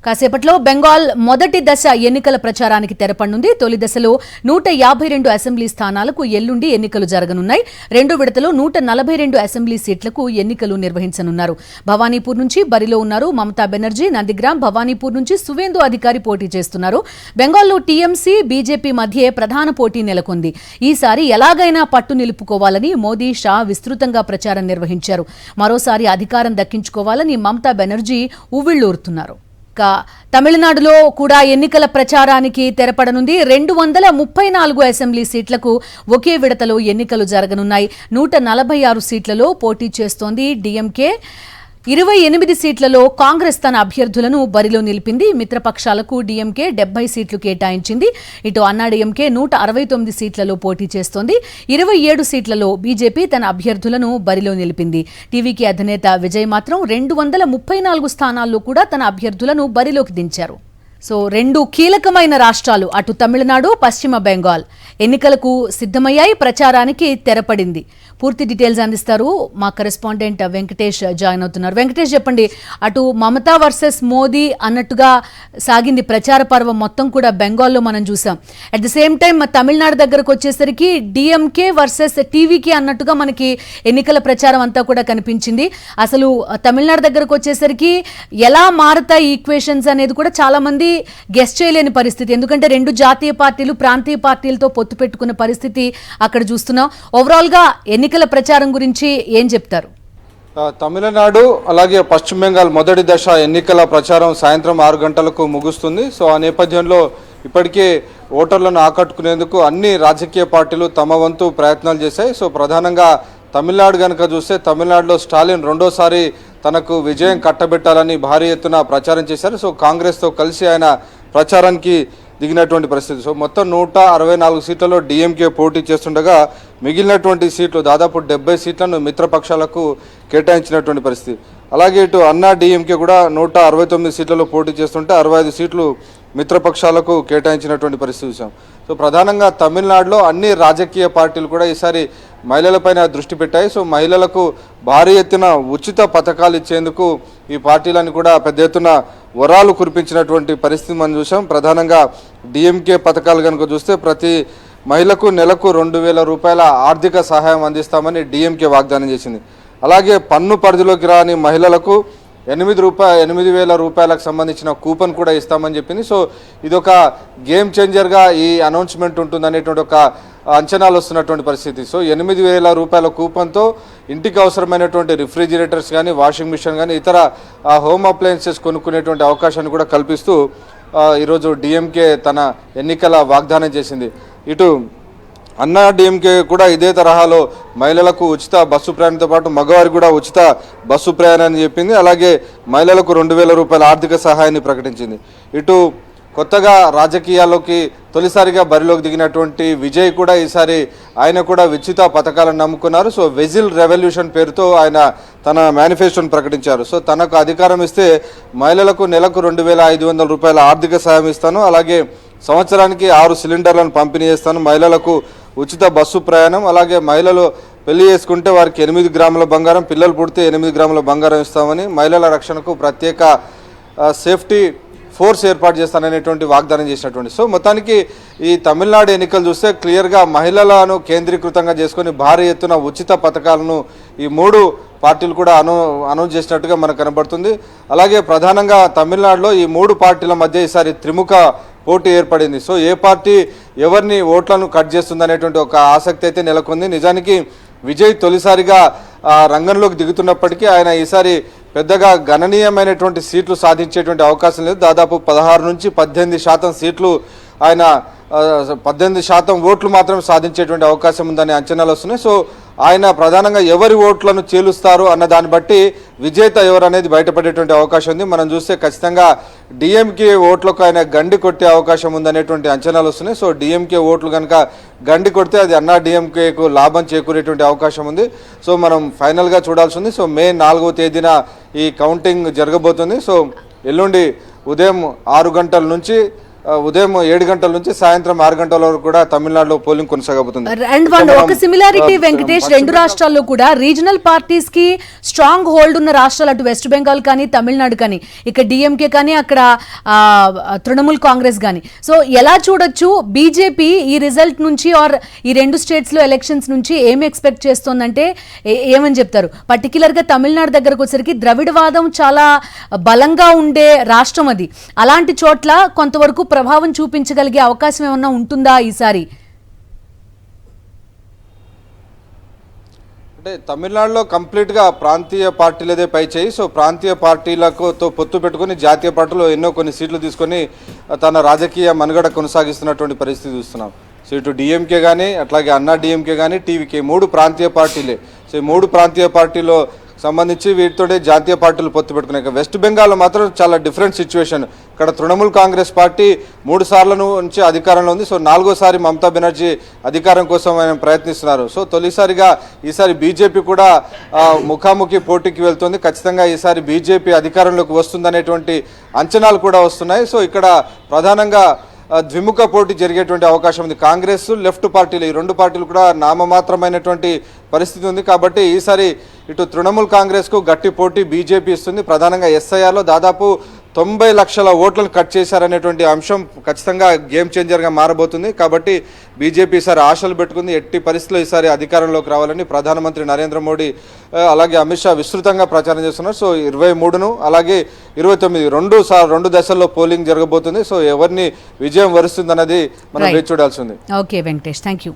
కాసేపట్లో బెంగాల్ మొదటి దశ ఎన్నికల ప్రచారానికి తెరపడనుంది. తొలి దశలో 152 అసెంబ్లీ స్థానాలకు ఎల్లుండి ఎన్నికలు జరగనున్నాయి. రెండో విడతలో 142 అసెంబ్లీ సీట్లకు ఎన్నికలు నిర్వహించనున్నారు. భవానీపూర్ నుంచి బరిలో ఉన్నారు మమతా బెనర్జీ. నందిగ్రామ్, భవానీపూర్ నుంచి సువేందు అధికారి పోటీ చేస్తున్నారు. బెంగాల్లో టీఎంసీ, బీజేపీ మధ్య ప్రధాన పోటీ నెలకొంది. ఈసారి ఎలాగైనా పట్టు నిలుపుకోవాలని మోదీ, షా విస్తృతంగా ప్రచారం నిర్వహించారు. మరోసారి అధికారం దక్కించుకోవాలని మమతా బెనర్జీ ఉవ్విళ్లూరుతున్నారు. తమిళనాడులో కూడా ఎన్నికల ప్రచారానికి తెరపడనుంది. 234 అసెంబ్లీ సీట్లకు ఒకే విడతలో ఎన్నికలు జరగనున్నాయి. 146 సీట్లలో పోటీ చేస్తోంది డీఎంకే. 28 సీట్లలో కాంగ్రెస్ తన అభ్యర్థులను బరిలో నిలిపింది. మిత్రపక్షాలకు డీఎంకే 70 సీట్లు కేటాయించింది. ఇటు అన్నాడీఎంకే 169 సీట్లలో పోటీ చేస్తోంది. 27 సీట్లలో బీజేపీ తన అభ్యర్థులను బరిలో నిలిపింది. టీవీకే అధినేత విజయ్ మాత్రం 234 స్థానాల్లో కూడా తన అభ్యర్థులను బరిలోకి దించారు. సో రెండు కీలకమైన రాష్ట్రాలు అటు తమిళనాడు, పశ్చిమ బెంగాల్ ఎన్నికలకు సిద్ధమయ్యాయి. ప్రచారానికి తెరపడింది. పూర్తి డీటెయిల్స్ అందిస్తారు మా కరెస్పాండెంట్ వెంకటేష్ జాయిన్ అవుతున్నారు. వెంకటేష్, చెప్పండి, అటు మమతా వర్సెస్ మోదీ అన్నట్టుగా సాగింది ప్రచార పర్వం మొత్తం కూడా బెంగాల్లో మనం చూసాం. At the same time Tamil Nadu దగ్గరకు వచ్చేసరికి డిఎంకే వర్సెస్ టీవీకే అన్నట్టుగా మనకి ఎన్నికల ప్రచారం అంతా కూడా కనిపించింది. అసలు తమిళనాడు దగ్గరకు వచ్చేసరికి ఎలా మారతాయి ఈక్వేషన్స్ అనేది కూడా చాలా మంది గెస్ చేయలేని పరిస్థితి. ఎందుకంటే రెండు జాతీయ పార్టీలు ప్రాంతీయ పార్టీలతో పొత్తు పెట్టుకున్న పరిస్థితి అక్కడ చూస్తున్నాం. ఓవరాల్ గా ఎన్నికల ప్రచారం గురించి ఏం చెప్తారు? తమిళనాడు అలాగే పశ్చిమ బెంగాల్ మొదటి దశ ఎన్నికల ప్రచారం సాయంత్రం 6 గంటలకు ముగుస్తుంది. సో ఆ నేపథ్యంలో ఇప్పటికే ఓటర్లను ఆకట్టుకునేందుకు అన్ని రాజకీయ పార్టీలు తమ వంతు ప్రయత్నాలు చేశాయి. సో ప్రధానంగా తమిళనాడు కనుక చూస్తే తమిళనాడులో స్టాలిన్ రెండోసారి తనకు విజయం కట్టబెట్టాలని భారీ ఎత్తున ప్రచారం చేశారు. సో కాంగ్రెస్తో కలిసి ఆయన ప్రచారానికి దిగినటువంటి పరిస్థితి. సో మొత్తం 164 సీట్లలో డిఎంకే పోటీ చేస్తుండగా మిగిలినటువంటి సీట్లు దాదాపు 70 సీట్లను మిత్రపక్షాలకు కేటాయించినటువంటి పరిస్థితి. అలాగే ఇటు అన్నా డిఎంకే కూడా 169 సీట్లలో పోటీ చేస్తుంటే 65 సీట్లు మిత్రపక్షాలకు కేటాయించినటువంటి పరిస్థితి చూసాం. సో ప్రధానంగా తమిళనాడులో అన్ని రాజకీయ పార్టీలు కూడా ఈసారి మహిళలపైన దృష్టి పెట్టాయి. సో మహిళలకు భారీ ఎత్తున ఉచిత పథకాలు ఇచ్చేందుకు ఈ పార్టీలను కూడా పెద్ద ఎత్తున వరాలు కురిపించినటువంటి పరిస్థితి మనం చూసాం. ప్రధానంగా డిఎంకే పథకాలు కనుక చూస్తే ప్రతి మహిళకు నెలకు 2,000 రూపాయల ఆర్థిక సహాయం అందిస్తామని డిఎంకే వాగ్దానం చేసింది. అలాగే పన్ను పరిధిలోకి రాని మహిళలకు 8,000 రూపాయలకు సంబంధించిన కూపన్ కూడా ఇస్తామని చెప్పింది. సో ఇదొక గేమ్ చేంజర్గా ఈ అనౌన్స్మెంట్ ఉంటుందనేటువంటి ఒక అంచనాలు వస్తున్నటువంటి పరిస్థితి. సో 8,000 రూపాయల కూపన్తో ఇంటికి అవసరమైనటువంటి రిఫ్రిజిరేటర్స్ కానీ, వాషింగ్ మిషన్ కానీ, ఇతర హోమ్ అప్లయన్సెస్ కొనుక్కునేటువంటి అవకాశాన్ని కూడా కల్పిస్తూ ఈరోజు డిఎంకే తన ఎన్నికల వాగ్దానం చేసింది. ఇటు అన్నా డిఎంకే కూడా ఇదే తరహాలో మహిళలకు ఉచిత బస్సు ప్రయాణంతో పాటు మగవారికి కూడా ఉచిత బస్సు ప్రయాణాన్ని చెప్పింది. అలాగే మహిళలకు 2,000 రూపాయల ఆర్థిక సహాయాన్ని ప్రకటించింది. ఇటు కొత్తగా రాజకీయాల్లోకి తొలిసారిగా బరిలోకి దిగినటువంటి విజయ్ కూడా ఈసారి ఆయన కూడా ఉచిత పథకాలను నమ్ముకున్నారు. సో వెజిల్ రెవల్యూషన్ పేరుతో ఆయన తన మేనిఫెస్టోను ప్రకటించారు. సో తనకు అధికారం ఇస్తే మహిళలకు నెలకు 2,500 రూపాయల ఆర్థిక సహాయం ఇస్తాను, అలాగే సంవత్సరానికి 6 సిలిండర్లను పంపిణీ చేస్తాను, మహిళలకు ఉచిత బస్సు ప్రయాణం, అలాగే మహిళలు పెళ్లి చేసుకుంటే వారికి 8 గ్రాముల బంగారం, పిల్లలు పుడితే 8 గ్రాముల బంగారం ఇస్తామని, మహిళల రక్షణకు ప్రత్యేక సేఫ్టీ ఫోర్స్ ఏర్పాటు చేస్తాననేటువంటి వాగ్దానం చేసినటువంటి. సో మొత్తానికి ఈ తమిళనాడు ఎన్నికలు చూస్తే క్లియర్గా మహిళలను కేంద్రీకృతంగా చేసుకొని భారీ ఎత్తున ఉచిత పథకాలను ఈ 3 పార్టీలు కూడా అనౌన్స్ చేసినట్టుగా మనకు కనబడుతుంది. అలాగే ప్రధానంగా తమిళనాడులో ఈ 3 పార్టీల మధ్య ఈసారి త్రిముఖ పోటీ ఏర్పడింది. సో ఏ పార్టీ ఎవరిని ఓట్లను కట్ చేస్తుంది అనేటువంటి ఒక ఆసక్తి అయితే నెలకొంది. నిజానికి విజయ్ తొలిసారిగా రంగంలోకి దిగుతున్నప్పటికీ ఆయన ఈసారి పెద్దగా గణనీయమైనటువంటి సీట్లు సాధించేటువంటి అవకాశం లేదు. దాదాపు 16 నుంచి 18% సీట్లు ఆయన 18% ఓట్లు మాత్రం సాధించేటువంటి అవకాశం ఉందని అంచనాలు వస్తున్నాయి. సో ఆయన ప్రధానంగా ఎవరి ఓట్లను చేలుస్తారు అన్న దాన్ని బట్టి విజేత ఎవరు అనేది బయటపడేటువంటి అవకాశం ఉంది. మనం చూస్తే ఖచ్చితంగా డిఎంకే ఓట్లకు ఆయన గండి కొట్టే అవకాశం ఉందనేటువంటి అంచనాలు వస్తున్నాయి. సో డిఎంకే ఓట్లు కనుక గండి కొడితే అది అన్నా డిఎంకేకు లాభం చేకూరేటువంటి అవకాశం ఉంది. సో మనం ఫైనల్గా చూడాల్సి ఉంది. సో మే 4వ తేదీన ఈ కౌంటింగ్ జరగబోతుంది. సో ఎల్లుండి ఉదయం 6 గంటల నుంచి ఉదయం 7 గంటల నుంచి సాయంత్రం 6 గంటల వరకు కూడా తమిళనాడులో పోలింగ్ కొనసాగబోతుంది. అండ్ ఒక సిమిలారిటీ వెంకటేష్, రెండు రాష్ట్రాల్లో కూడా రీజనల్ పార్టీస్ కి స్ట్రాంగ్ హోల్డ్ ఉన్న రాష్ట్రాలు, అటు వెస్ట్ బెంగాల్ కానీ తమిళనాడు కానీ, ఇక్కడ డిఎంకే కానీ అక్కడ తృణమూల్ కాంగ్రెస్ కానీ. సో ఎలా చూడొచ్చు బీజేపీ ఈ రిజల్ట్ నుంచి ఆర్ ఈ రెండు స్టేట్స్ లో ఎలక్షన్స్ నుంచి ఏమి ఎక్స్పెక్ట్ చేస్తోందంటే ఏమని చెప్తారు? పర్టికులర్ గా తమిళనాడు దగ్గరకు వచ్చేసరికి ద్రవిడవాదం చాలా బలంగా ఉండే రాష్ట్రం అది. అలాంటి చోట్ల కొంతవరకు ప్రభావం చూపించగలిగే అవకాశం ఏమన్నా ఉంటుందా ఈసారి? అంటే తమిళనాడులో కంప్లీట్గా ప్రాంతీయ పార్టీలదే పై చేయి. సో ప్రాంతీయ పార్టీలతో పొత్తు పెట్టుకుని జాతీయ పార్టీలో ఎన్నో కొన్ని సీట్లు తీసుకొని తన రాజకీయ మనుగడ కొనసాగిస్తున్నటువంటి పరిస్థితి చూస్తున్నాం. సో ఇటు డిఎంకే కానీ, అట్లాగే అన్నా డిఎంకే కానీ, టీవీకే, 3 ప్రాంతీయ పార్టీలే. సో ఈ 3 ప్రాంతీయ పార్టీలో సంబంధించి వీటితోనే జాతీయ పార్టీలు పొత్తు పెట్టుకున్నాయి. వెస్ట్ బెంగాల్లో మాత్రం చాలా డిఫరెంట్ సిచ్యువేషన్. ఇక్కడ తృణమూల్ కాంగ్రెస్ పార్టీ 3 సార్ల నుంచి అధికారంలో ఉంది. సో 4వ మమతా బెనర్జీ అధికారం కోసం ఆయన ప్రయత్నిస్తున్నారు. సో తొలిసారిగా ఈసారి బీజేపీ కూడా ముఖాముఖి పోటీకి వెళ్తుంది. ఖచ్చితంగా ఈసారి బీజేపీ అధికారంలోకి వస్తుందనేటువంటి అంచనాలు కూడా వస్తున్నాయి. సో ఇక్కడ ప్రధానంగా ద్విముఖ పోటీ జరిగేటువంటి అవకాశం ఉంది. కాంగ్రెస్, లెఫ్ట్ పార్టీలు, ఈ 2 పార్టీలు కూడా నామమాత్రమైనటువంటి పరిస్థితి ఉంది. కాబట్టి ఈసారి ఇటు తృణమూల్ కాంగ్రెస్కు గట్టి పోటీ బీజేపీ ఇస్తుంది. ప్రధానంగా ఎస్ఐఆర్లో దాదాపు 90 లక్షల ఓట్లను కట్ చేశారనేటువంటి అంశం ఖచ్చితంగా గేమ్ చేంజర్గా మారబోతుంది. కాబట్టి బీజేపీ ఈసారి ఆశలు పెట్టుకుంది. ఎట్టి పరిస్థితుల్లో ఈసారి అధికారంలోకి రావాలని ప్రధానమంత్రి నరేంద్ర మోడీ అలాగే అమిత్ షా విస్తృతంగా ప్రచారం చేస్తున్నారు. సో 23ను అలాగే 29 రెండు దశల్లో పోలింగ్ జరగబోతుంది. సో ఎవరిని విజయం వరుస్తుంది అన్నది మనం వేచి చూడాల్సి ఉంది. Okay Venkatesh, thank you.